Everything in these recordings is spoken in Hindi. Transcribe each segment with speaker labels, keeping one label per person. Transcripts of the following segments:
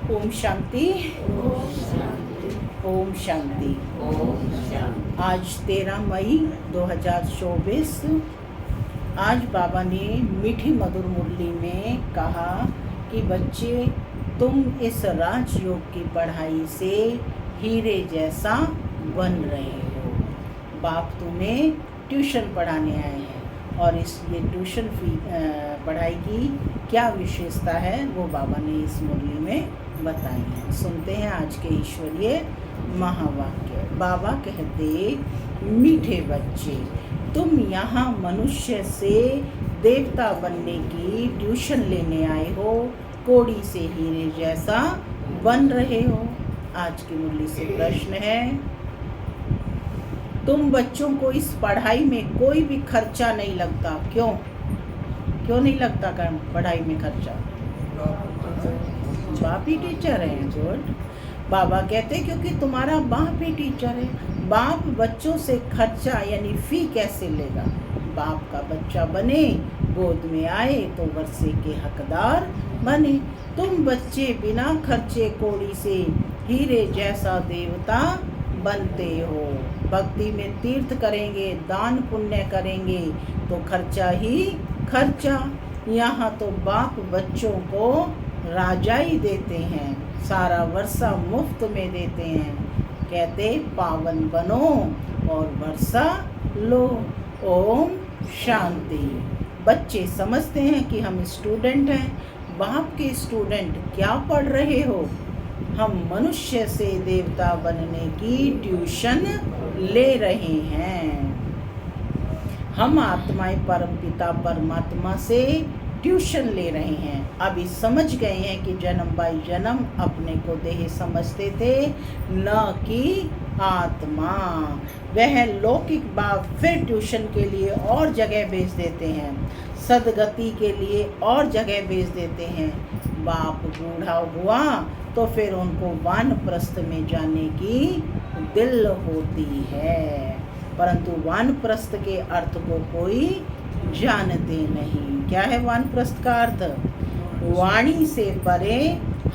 Speaker 1: ओम शांति। ओम शांति। आज 13 मई 2024। आज बाबा ने मीठी मधुर मुरली में कहा कि बच्चे, तुम इस राजयोग की पढ़ाई से हीरे जैसा बन रहे हो। बाप तुम्हें ट्यूशन पढ़ाने आए हैं और इसलिए ट्यूशन पढ़ाई की क्या विशेषता है वो बाबा ने इस मुरली में बताई है। सुनते हैं आज के ईश्वरीय महावाक्य। बाबा कहते, मीठे बच्चे, तुम यहाँ मनुष्य से देवता बनने की ट्यूशन लेने आए हो, कोड़ी से हीरे जैसा बन रहे हो। आज की मुरली से प्रश्न है, तुम बच्चों को इस पढ़ाई में कोई भी खर्चा नहीं लगता। क्यों नहीं लगता पढ़ाई में खर्चा? बाप ही टीचर है। गुड। बाबा कहते क्योंकि तुम्हारा बाप ही टीचर है। बाप बच्चों से खर्चा यानी फी कैसे लेगा? बाप का बच्चा बने, गोद में आए तो वर्षे के हकदार बने। तुम बच्चे बिना खर्चे कोड़ी से हीरे जैसा देवता बनते हो। भक्ति में तीर्थ करेंगे, दान पुण्य करेंगे तो खर्चा ही खर्चा। यहाँ तो बाप बच्चों को राजाई देते हैं, सारा वर्षा मुफ्त में देते हैं। कहते पावन बनो और वर्षा लो। ओम शांति। बच्चे समझते हैं कि हम स्टूडेंट हैं। बाप के स्टूडेंट क्या पढ़ रहे हो? हम मनुष्य से देवता बनने की ट्यूशन ले रहे हैं। हम आत्माएं परमपिता परमात्मा से ट्यूशन ले रहे हैं। अभी समझ गए हैं कि जन्म बाई जन्म अपने को देह समझते थे, न कि आत्मा। वह लौकिक बाप फिर ट्यूशन के लिए और जगह भेज देते हैं, सदगति के लिए और जगह भेज देते हैं। बाप बूढ़ा हुआ तो फिर उनको वानप्रस्थ में जाने की दिल होती है, परंतु वानप्रस्थ के अर्थ को कोई जानते नहीं। क्या है वानप्रस्थ का अर्थ? वाणी से परे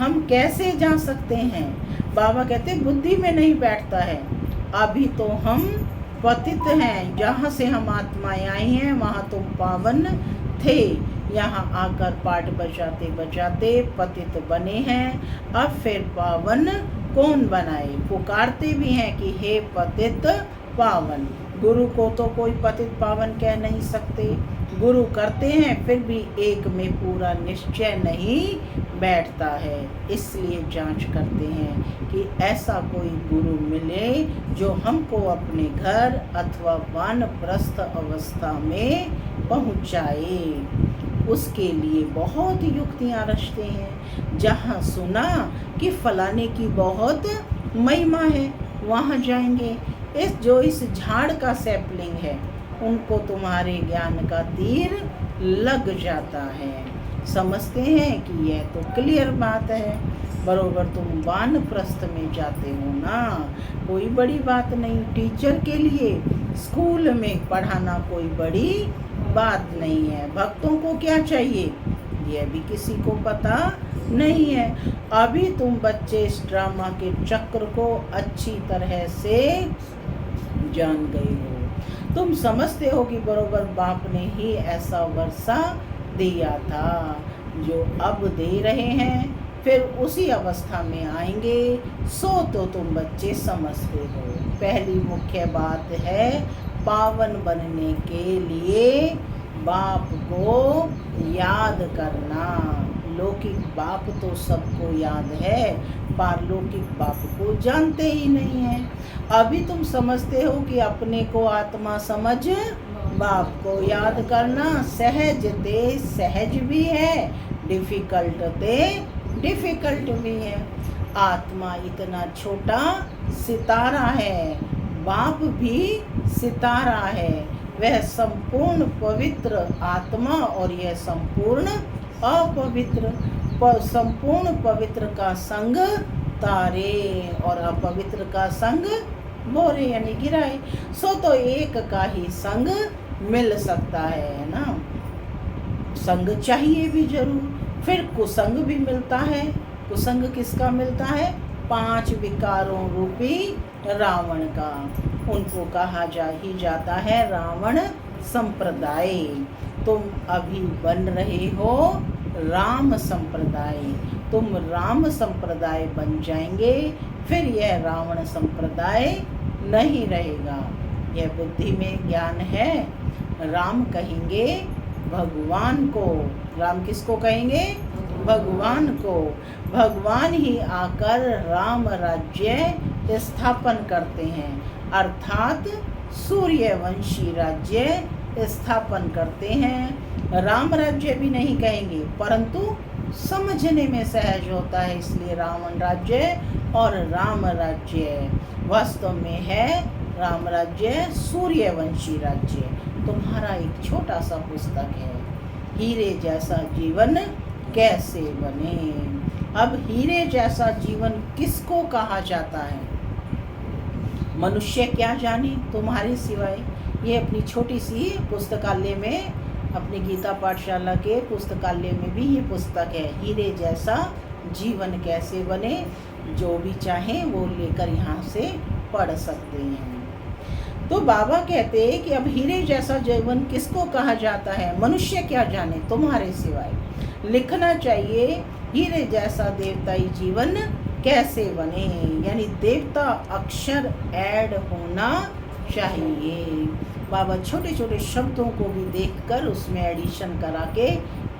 Speaker 1: हम कैसे जा सकते हैं? बाबा कहते बुद्धि में नहीं बैठता है। अभी तो हम पतित हैं। जहाँ से हम आत्माएं आई हैं वहाँ तुम पावन थे। यहाँ आकर पाठ बजाते बजाते पतित बने हैं। अब फिर पावन कौन बनाए? पुकारते भी हैं कि हे पतित पावन। गुरु को तो कोई पतित पावन कह नहीं सकते। गुरु करते हैं फिर भी एक में पूरा निश्चय नहीं बैठता है। इसलिए जांच करते हैं कि ऐसा कोई गुरु मिले जो हमको अपने घर अथवा वानप्रस्थ अवस्था में पहुंचाए। उसके लिए बहुत युक्तियां रचते हैं। जहाँ सुना कि फलाने की बहुत महिमा है वहाँ जाएंगे। इस झाड़ का सैपलिंग है उनको तुम्हारे ज्ञान का तीर लग जाता है। समझते हैं कि यह तो क्लियर बात है। बरोबर तुम वानप्रस्थ में जाते हो ना, कोई बड़ी बात नहीं। टीचर के लिए स्कूल में पढ़ाना कोई बड़ी बात नहीं है। भक्तों को क्या चाहिए यह भी किसी को पता नहीं है। अभी तुम बच्चे इस ड्रामा के चक्र को अच्छी तरह से जान गए हो। तुम समझते हो कि बरोबर बाप ने ही ऐसा वर्षा दिया था जो अब दे रहे हैं, फिर उसी अवस्था में आएंगे। सो तो तुम बच्चे समझते हो। पहली मुख्य बात है पावन बनने के लिए बाप को याद करना। लौकिक बाप तो सबको याद है, पारलौकिक बाप को जानते ही नहीं है। अभी तुम समझते हो कि अपने को आत्मा समझ बाप को याद करना सहज ते सहज भी है, डिफिकल्ट ते डिफिकल्ट भी है। आत्मा इतना छोटा सितारा है, बाप भी सितारा है। वह संपूर्ण पवित्र आत्मा और यह संपूर्ण अपवित्र। संपूर्ण पवित्र का संग तारे और अपवित्र का संग बोरे यानी गिराए। सो तो एक का ही संग मिल सकता है ना। संग चाहिए भी जरूर, फिर कुसंग भी मिलता है कुसंग किसका मिलता है? 5 विकारों रूपी रावण का। उनको कहा ही जाता है रावण संप्रदाय। तुम अभी बन रहे हो राम संप्रदाय। तुम राम संप्रदाय बन जाएंगे, फिर यह रावण संप्रदाय नहीं रहेगा। यह बुद्धि में ज्ञान है। राम कहेंगे भगवान को। राम किसको कहेंगे? भगवान को। भगवान ही आकर राम राज्य स्थापन करते हैं, अर्थात सूर्यवंशी राज्य स्थापन करते हैं। राम राज्य भी नहीं कहेंगे, परंतु समझने में सहज होता है, इसलिए रावण राज्य और राम राज्य वास्तव में है राम राज्य सूर्यवंशी राज्य। तुम्हारा एक छोटा सा पुस्तक है, हीरे जैसा जीवन कैसे बने। अब हीरे जैसा जीवन किसको कहा जाता है? मनुष्य क्या जाने तुम्हारे सिवाय। ये अपनी छोटी सी पुस्तकालय में, अपनी गीता पाठशाला के पुस्तकालय में भी ये पुस्तक है, हीरे जैसा जीवन कैसे बने। जो भी चाहें वो लेकर यहाँ से पढ़ सकते हैं। तो बाबा कहते हैं कि अब हीरे जैसा जीवन किसको कहा जाता है? मनुष्य क्या जाने तुम्हारे सिवाय। लिखना चाहिए हीरे जैसा देवताई जीवन कैसे बने, यानी देवता अक्षर ऐड होना चाहिए। बाबा छोटे छोटे शब्दों को भी देखकर उसमें एडिशन करा के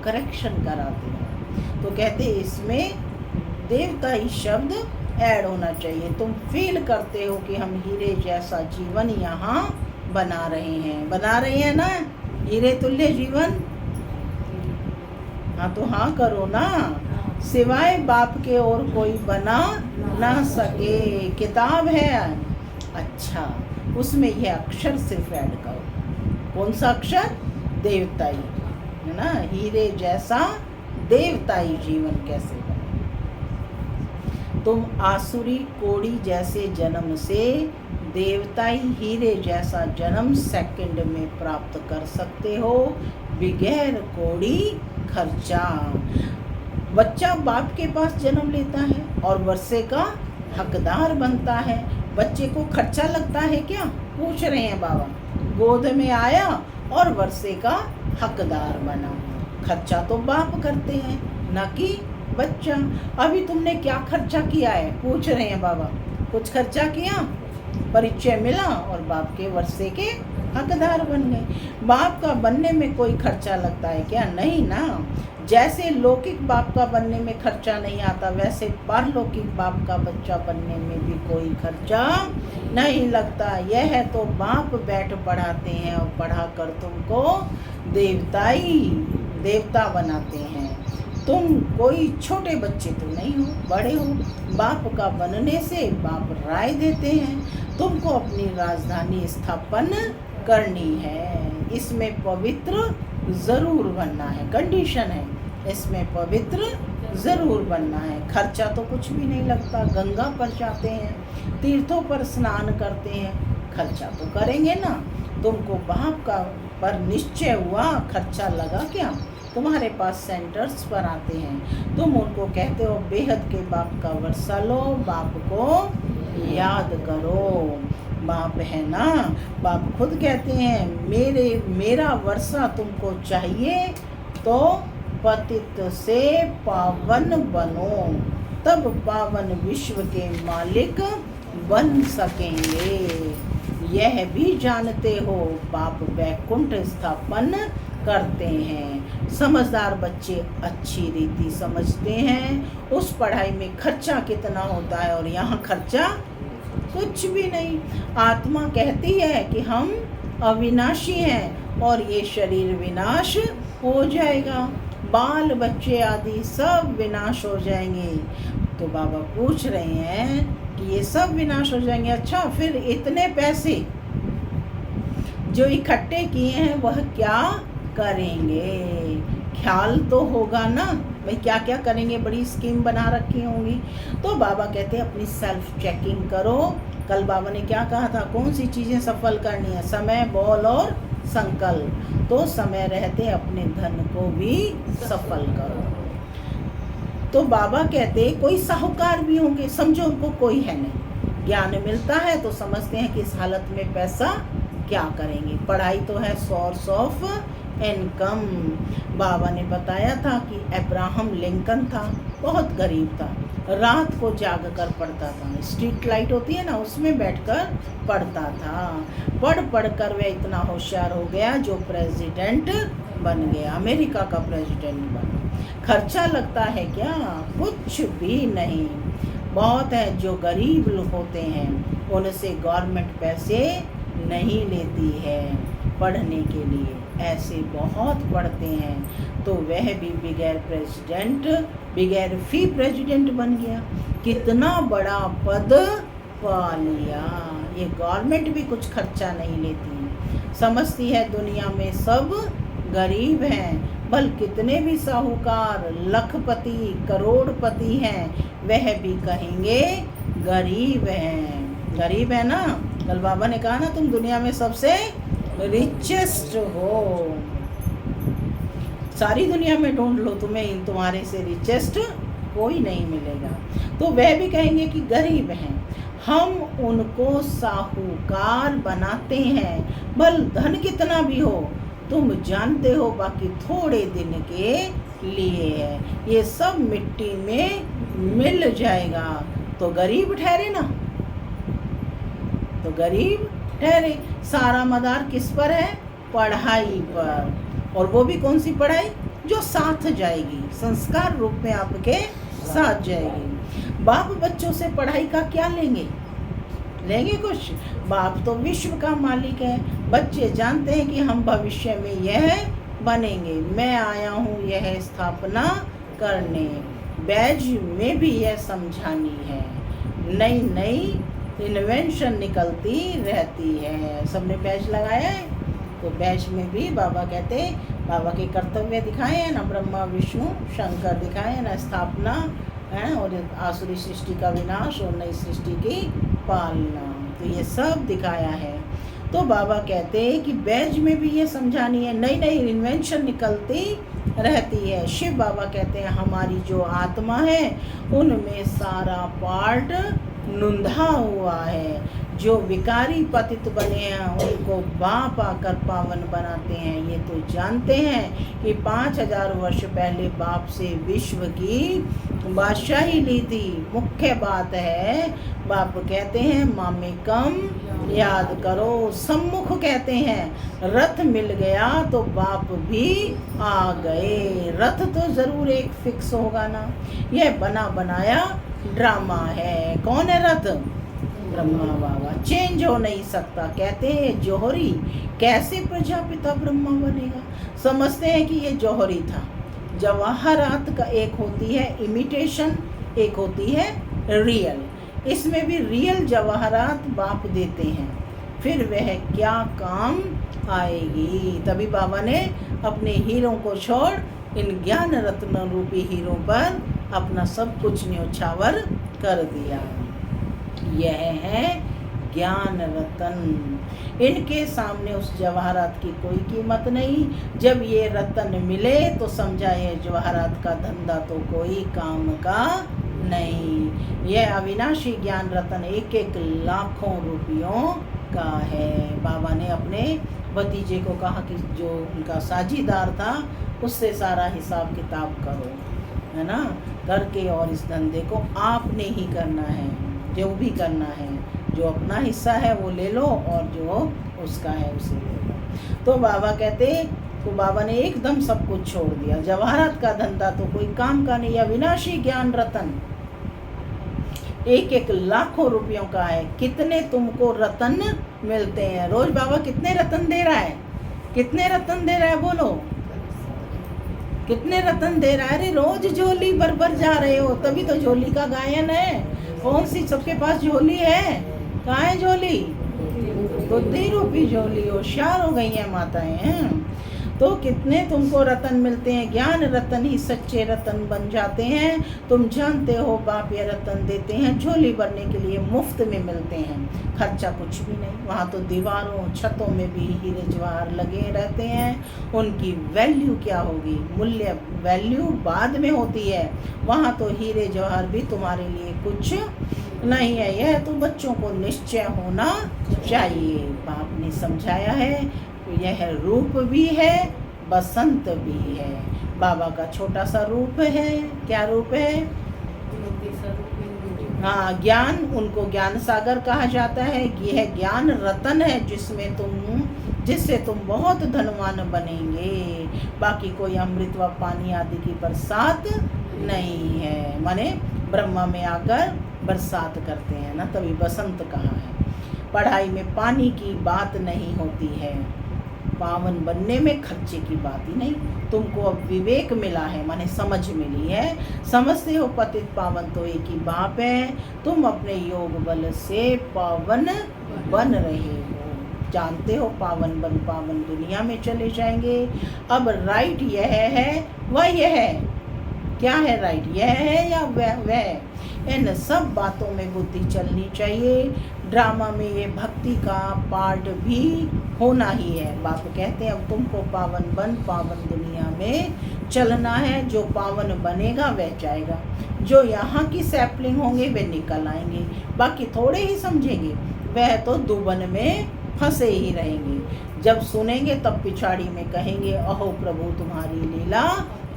Speaker 1: करेक्शन कराते हैं। तो कहते हैं इसमें देवताई शब्द ऐड होना चाहिए। तुम फील करते हो कि हम हीरे जैसा जीवन यहाँ बना रहे हैं ना, हीरे तुल्य जीवन। हाँ तो हाँ करो ना। सिवाय बाप के और कोई बना ना सके। किताब है, अच्छा उसमें यह अक्षर सिर्फ ऐड करो। कौन सा अक्षर? देवताई, है ना। हीरे जैसा देवताई जीवन कैसे बने। तुम आसुरी कोड़ी जैसे जन्म से देवताई हीरे जैसा जन्म सेकंड में प्राप्त कर सकते हो, बगैर कोड़ी खर्चा। बच्चा बाप के पास जन्म लेता है और वर्षे का हकदार बनता है। बच्चे को खर्चा लगता है क्या? पूछ रहे हैं बाबा। गोद में आया और वर्षे का हकदार बना। खर्चा तो बाप करते हैं, न कि बच्चा। अभी तुमने क्या खर्चा किया है? पूछ रहे हैं बाबा। कुछ खर्चा किया, परिचय मिला और बाप के वर्षे के हकदार बन गए। बाप का बनने में कोई खर्चा लगता है क्या? नहीं ना। जैसे लौकिक बाप का बनने में खर्चा नहीं आता, वैसे पारलौकिक बाप का बच्चा बनने में भी कोई खर्चा नहीं लगता। यह है तो बाप बैठ पढ़ाते हैं और पढ़ाकर तुमको देवता बनाते हैं। तुम कोई छोटे बच्चे तो नहीं हो, बड़े हो। बाप का बनने से बाप राय देते हैं, तुमको अपनी राजधानी स्थापन करनी है। इसमें पवित्र ज़रूर बनना है, कंडीशन है। इसमें पवित्र ज़रूर बनना है। खर्चा तो कुछ भी नहीं लगता। गंगा पर जाते हैं, तीर्थों पर स्नान करते हैं, खर्चा तो करेंगे ना। तुमको बाप का पर निश्चय हुआ, खर्चा लगा क्या? तुम्हारे पास सेंटर्स पर आते हैं, तुम उनको कहते हो बेहद के बाप का वर्षा लो, बाप को याद करो। बाप है ना, बाप खुद कहते हैं मेरा वर्षा तुमको चाहिए तो पतित से पावन बनो, तब पावन विश्व के मालिक बन सकेंगे। यह भी जानते हो बाप वैकुंठ स्थापन करते हैं। समझदार बच्चे अच्छी रीति समझते हैं उस पढ़ाई में खर्चा कितना होता है, और यहाँ खर्चा कुछ भी नहीं। आत्मा कहती है कि हम अविनाशी हैं और ये शरीर विनाश हो जाएगा, बाल बच्चे आदि सब विनाश हो जाएंगे। तो बाबा पूछ रहे हैं कि ये सब विनाश हो जाएंगे, अच्छा फिर इतने पैसे जो इकट्ठे किए हैं वह क्या करेंगे? ख्याल तो होगा ना भाई, क्या क्या करेंगे, बड़ी स्कीम बना रखी होंगी। तो बाबा कहते हैं अपनी सेल्फ चेकिंग करो। कल बाबा ने क्या कहा था, कौन सी चीज़ें सफल करनी है? समय, बॉल और संकल्प। तो समय रहते अपने धन को भी सफल करो। तो बाबा कहते कोई साहूकार भी होंगे, समझो उनको कोई है नहीं, ज्ञान मिलता है तो समझते हैं कि इस हालत में पैसा क्या करेंगे, पढ़ाई तो है सोर्स ऑफ इनकम। बाबा ने बताया था कि अब्राहम लिंकन था, बहुत गरीब था, रात को जाग कर पढ़ता था, स्ट्रीट लाइट होती है ना उसमें बैठकर पढ़ता था। पढ़ कर वह इतना होशियार हो गया जो प्रेसिडेंट बन गया, अमेरिका का प्रेसिडेंट बना। खर्चा लगता है क्या? कुछ भी नहीं। बहुत है जो गरीब लोग होते हैं उनसे गवर्नमेंट पैसे नहीं लेती है पढ़ने के लिए, ऐसे बहुत पढ़ते हैं। तो वह भी बगैर फी प्रेसिडेंट बन गया, कितना बड़ा पद पा लिया। ये गवर्नमेंट भी कुछ खर्चा नहीं लेती, समझती है दुनिया में सब गरीब हैं। बल कितने भी साहूकार लखपति करोड़पति हैं वह भी कहेंगे गरीब हैं। गरीब है ना, कल बाबा ने कहा ना तुम दुनिया में सबसे रिचेस्ट हो, सारी दुनिया में ढूंढ लो तुम्हें तुम्हारे से रिचेस्ट कोई नहीं मिलेगा। तो वह भी कहेंगे कि गरीब हैं, हम उनको साहूकार बनाते हैं। बल धन कितना भी हो तुम जानते हो बाकी थोड़े दिन के लिए है, ये सब मिट्टी में मिल जाएगा। तो गरीब ठहरे ना, तो गरीब ठहरे। सारा मदार किस पर है? पढ़ाई पर, और वो भी कौन सी पढ़ाई? जो साथ जाएगी, संस्कार रूप में आपके साथ जाएगी। बाप बच्चों से पढ़ाई का क्या लेंगे? लेंगे कुछ? बाप तो विश्व का मालिक है, बच्चे जानते हैं कि हम भविष्य में यह बनेंगे, मैं आया हूँ यह स्थापना करने। बैज में भी यह समझानी है, नई नई इन्वेंशन निकलती रहती है। सबने बैज लगाया है, तो बैज में भी बाबा कहते बाबा के कर्तव्य दिखाए हैं ना, ब्रह्मा विष्णु शंकर दिखाए हैं ना, स्थापना है और आसुरी सृष्टि का विनाश और नई सृष्टि की पालना, तो ये सब दिखाया है। तो बाबा कहते हैं कि बैज में भी ये समझानी है, नई नई इन्वेंशन निकलती रहती है। शिव बाबा कहते हैं हमारी जो आत्मा है उनमें सारा पार्ट नुंधा हुआ है, जो विकारी पतित बने हैं उनको बाप आकर पावन बनाते हैं। ये तो जानते हैं कि 5000 वर्ष पहले बाप से विश्व की बादशाही ली थी। मुख्य बात है बाप कहते हैं मामे कम याद करो, सम्मुख कहते हैं रथ मिल गया तो बाप भी आ गए। रथ तो ज़रूर एक फिक्स होगा ना, यह बना बनाया ड्रामा है। कौन है रथ? ब्रह्मा बाबा, चेंज हो नहीं सकता। कहते हैं जौहरी, कैसे प्रजापिता ब्रह्मा बनेगा? समझते हैं कि ये जौहरी था। जवाहरात का एक होती है इमिटेशन, एक होती है रियल। इसमें भी रियल जवाहरात बाप देते हैं, फिर वह क्या काम आएगी। तभी बाबा ने अपने हीरों को छोड़ इन ज्ञान रत्न रूपी हीरों पर अपना सब कुछ न्योछावर कर दिया। यह है ज्ञान रतन। इनके सामने उस जवाहरात की कोई कीमत नहीं। जब ये रतन मिले तो समझा ये जवाहरात का धंधा तो कोई काम का नहीं। यह अविनाशी ज्ञान रतन एक एक लाखों रुपयों का है। बाबा ने अपने भतीजे को कहा कि जो उनका साझीदार था उससे सारा हिसाब किताब करो, है ना, करके, और इस धंधे को आपने ही करना है, जो भी करना है। जो अपना हिस्सा है वो ले लो और जो उसका है उसे ले लो। तो बाबा कहते, तो बाबा ने एकदम सब कुछ छोड़ दिया। जवाहरात का धंधा तो कोई काम का नहीं। अविनाशी ज्ञान रतन एक एक लाखों रुपयों का है। कितने तुमको रतन मिलते हैं रोज? बाबा कितने रतन दे रहा है? कितने रतन दे रहा है? बोलो कितने रतन दे रहा है? अरे रोज झोली भर भर जा रहे हो, तभी तो झोली का गायन है। कौन सी? सबके पास झोली है। कहाँ है झोली? बुद्धि रूपी झोली। होशियार हो गई हैं माताएं हैं। तो कितने तुमको रतन मिलते हैं, ज्ञान रतन ही सच्चे रतन बन जाते हैं। तुम जानते हो बाप ये रतन देते हैं झोली भरने के लिए, मुफ्त में मिलते हैं, खर्चा कुछ भी नहीं। वहाँ तो दीवारों छतों में भी हीरे जवाहर लगे रहते हैं, उनकी वैल्यू क्या होगी, मूल्य वैल्यू बाद में होती है। वहाँ तो हीरे जवाहर भी तुम्हारे लिए कुछ नहीं है। यह तो बच्चों को निश्चय होना चाहिए। बाप ने समझाया है यह रूप भी है, बसंत भी है। बाबा का छोटा सा रूप है, क्या रूप है? हाँ, ज्ञान, उनको ज्ञान सागर कहा जाता है। यह ज्ञान रतन है जिससे तुम बहुत धनवान बनेंगे। बाकी कोई अमृत व पानी आदि की बरसात नहीं है। माने ब्रह्मा में आकर बरसात करते हैं ना, तभी बसंत कहा है। पढ़ाई में पानी की बात नहीं होती है, पावन बनने में खर्चे की बात ही नहीं। तुमको अब विवेक मिला है, माने समझ मिली है। समझते हो पतित पावन तो एक ही बाप है। तुम अपने योग बल से पावन बन रहे हो, जानते हो पावन बन पावन दुनिया में चले जाएंगे। अब राइट यह है वह यह है, क्या है राइट, यह है या वह? इन सब बातों में बुद्धि चलनी चाहिए। ड्रामा में ये भक्ति का पार्ट भी होना ही है। बाप कहते हैं अब तुमको पावन बन पावन दुनिया में चलना है। जो पावन बनेगा वह जाएगा, जो यहाँ की सैपलिंग होंगे वे निकल आएंगे, बाकी थोड़े ही समझेंगे, वह तो दुबन में फंसे ही रहेंगे। जब सुनेंगे तब पिछाड़ी में कहेंगे अहो प्रभु तुम्हारी लीला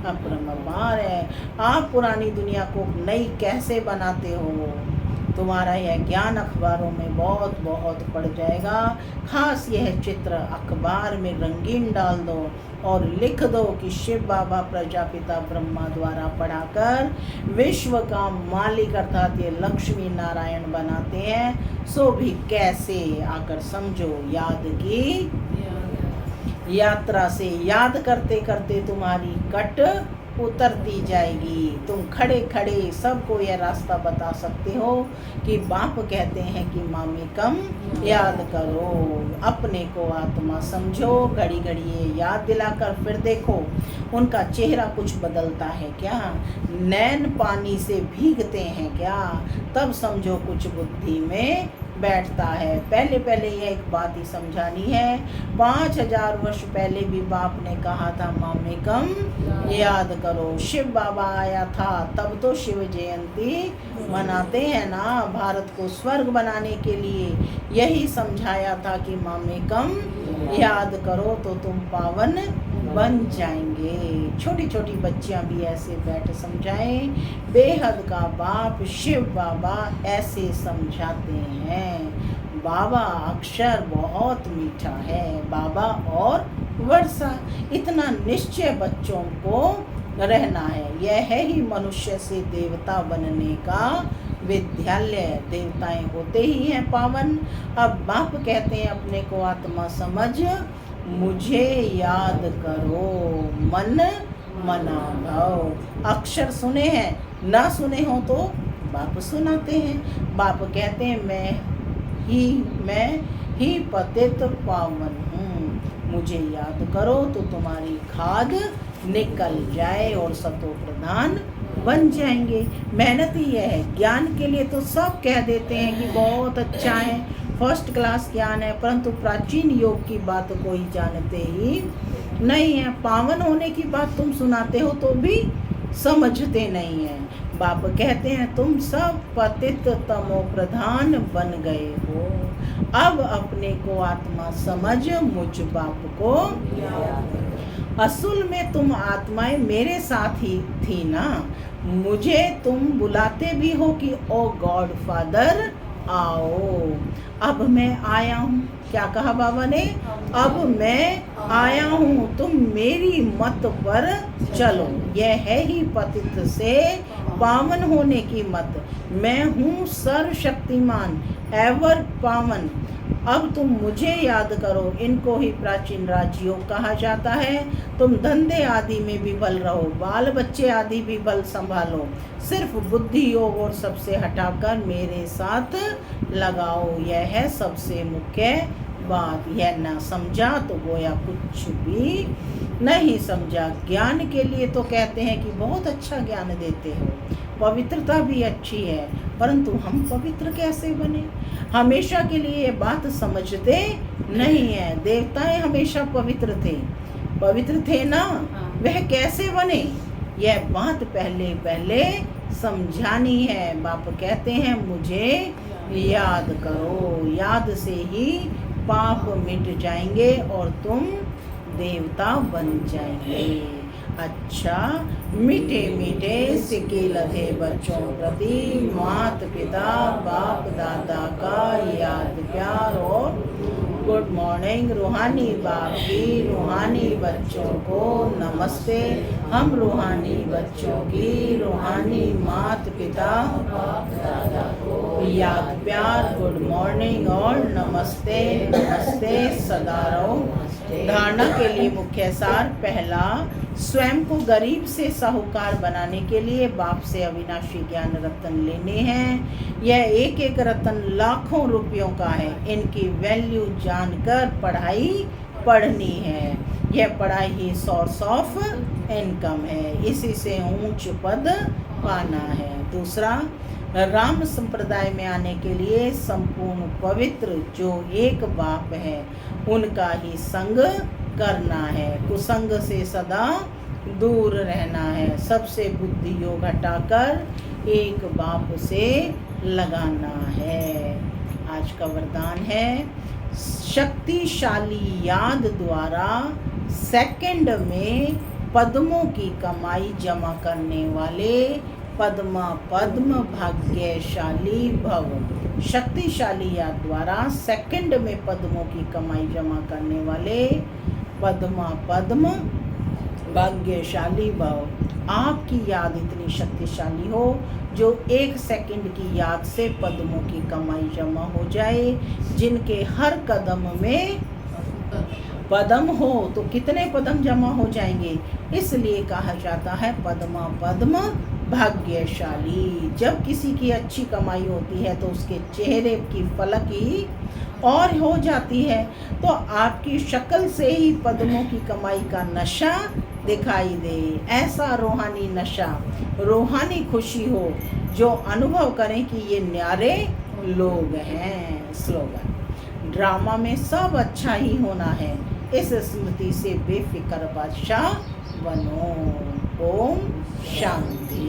Speaker 1: अपरंपार है। आप पुरानी दुनिया को नई कैसे बनाते हो? तुम्हारा यह ज्ञान अखबारों में बहुत बहुत पड़ जाएगा। खास यह चित्र अखबार में रंगीन डाल दो और लिख दो कि शिव बाबा प्रजापिता ब्रह्मा द्वारा पढ़ाकर विश्व का मालिक अर्थात ये लक्ष्मी नारायण बनाते हैं। सो भी कैसे आकर समझो, याद की यात्रा से याद करते करते तुम्हारी कट उतरती जाएगी। तुम खड़े खड़े सबको यह रास्ता बता सकते हो कि बाप कहते हैं कि मामी कम याद करो, अपने को आत्मा समझो। घड़ी घड़ी ये याद दिलाकर फिर देखो उनका चेहरा कुछ बदलता है क्या, नैन पानी से भीगते हैं क्या, तब समझो कुछ बुद्धि में बैठता है। पहले पहले ये एक बात ही समझानी है। 5000 वर्ष पहले भी बाप ने कहा था मामे कम याद करो। शिव बाबा आया था तब तो शिव जयंती मनाते हैं ना, भारत को स्वर्ग बनाने के लिए यही समझाया था कि मामे कम याद करो तो तुम पावन बन जाएंगे। छोटी छोटी बच्चियां भी ऐसे बैठ समझाएं। बेहद का बाप शिव बाबा ऐसे समझाते हैं। बाबा अक्षर बहुत मीठा है, बाबा और वर्षा, इतना निश्चय बच्चों को रहना है। यह है ही मनुष्य से देवता बनने का विद्यालय। देवताएं होते ही हैं पावन। अब बाप कहते हैं अपने को आत्मा समझ, मुझे याद करो, मन मना भाव। अक्षर सुने हैं, ना सुने हो तो बाप सुनाते हैं। बाप कहते हैं मैं ही पतित पावन हूँ, मुझे याद करो तो तुम्हारी खाद निकल जाए और सतो प्रधान बन जाएंगे। मेहनत ही है। ज्ञान के लिए तो सब कह देते हैं कि बहुत अच्छा है, फर्स्ट क्लास ज्ञान है, परंतु प्राचीन योग की बात कोई जानते ही नहीं है। पावन होने की बात तुम सुनाते हो तो भी समझते नहीं है। बाप कहते हैं तुम सब पतित तमो प्रधान बन गए हो, अब अपने को आत्मा समझ, मुझ बाप को। असल में तुम आत्माएं मेरे साथ ही थी ना, मुझे तुम बुलाते भी हो कि ओ गॉड फादर आओ। अब मैं आया हूँ, क्या कहा बाबा ने, अब मैं आया हूँ, तुम मेरी मत पर चलो। यह है ही पतित से पावन होने की मत। मैं हूँ सर्वशक्तिमान, एवर पावन। अब तुम मुझे याद करो। इनको ही प्राचीन राजयोग कहा जाता है। तुम धंधे आदि में भी बल रहो, बाल बच्चे आदि भी बल संभालो, सिर्फ बुद्धि योग और सबसे हटाकर मेरे साथ लगाओ। यह है सबसे मुख्य बात, यह ना समझा तो गोया कुछ भी नहीं समझा। ज्ञान के लिए तो कहते हैं कि बहुत अच्छा ज्ञान देते हो, पवित्रता भी अच्छी है, परंतु हम पवित्र कैसे बने? हमेशा के लिए ये बात समझते नहीं है। देवताएं हमेशा पवित्र थे ना, वह कैसे बने? यह बात पहले समझानी है। बाप कहते हैं मुझे याद करो, याद से ही पाप मिट जाएंगे और तुम देवता बन जाएंगे। अच्छा, मीठे मीठे सिक्के लधे बच्चों प्रति माता पिता बाप दादा का याद प्यार और गुड मॉर्निंग। रूहानी बाप की रूहानी बच्चों को नमस्ते। हम रूहानी बच्चों की रूहानी माता पिता बाप दादा को याद प्यार, गुड मॉर्निंग और नमस्ते नमस्ते सदा रहो। धारणा के लिए मुख्य सार। पहला, स्वयं को गरीब से साहूकार बनाने के लिए बाप से अविनाशी ज्ञान रत्न लेने हैं। यह एक एक रत्न लाखों रुपयों का है। इनकी वैल्यू जानकर पढ़ाई पढ़नी है। यह पढ़ाई ही सोर्स ऑफ इनकम है, इसी से ऊंच पद पाना है। दूसरा, राम संप्रदाय में आने के लिए संपूर्ण पवित्र जो एक बाप है उनका ही संग करना है। कुसंग से सदा दूर रहना है। सबसे बुद्धि योग हटाकर एक बाप से लगाना है। आज का वरदान है, शक्तिशाली याद द्वारा सेकंड में पद्मों की कमाई जमा करने वाले पद्मा पद्म भाग्यशाली भव। शक्तिशाली याद द्वारा सेकंड में पद्मों की कमाई जमा करने वाले पद्मा पद्म भाग्यशाली भव। आपकी याद इतनी शक्तिशाली हो जो एक सेकंड की याद से पद्मों की कमाई जमा हो जाए। जिनके हर कदम में पद्म हो तो कितने पद्म जमा हो जाएंगे, इसलिए कहा जाता है पद्मा पद्म भाग्यशाली। जब किसी की अच्छी कमाई होती है तो उसके चेहरे की फलक ही और हो जाती है। तो आपकी शक्ल से ही पद्मों की कमाई का नशा दिखाई दे। ऐसा रूहानी नशा, रूहानी खुशी हो जो अनुभव करें कि ये न्यारे लोग हैं। स्लोगन, ड्रामा में सब अच्छा ही होना है, इस स्मृति से बेफिक्र बादशाह बनो। ओम शांति।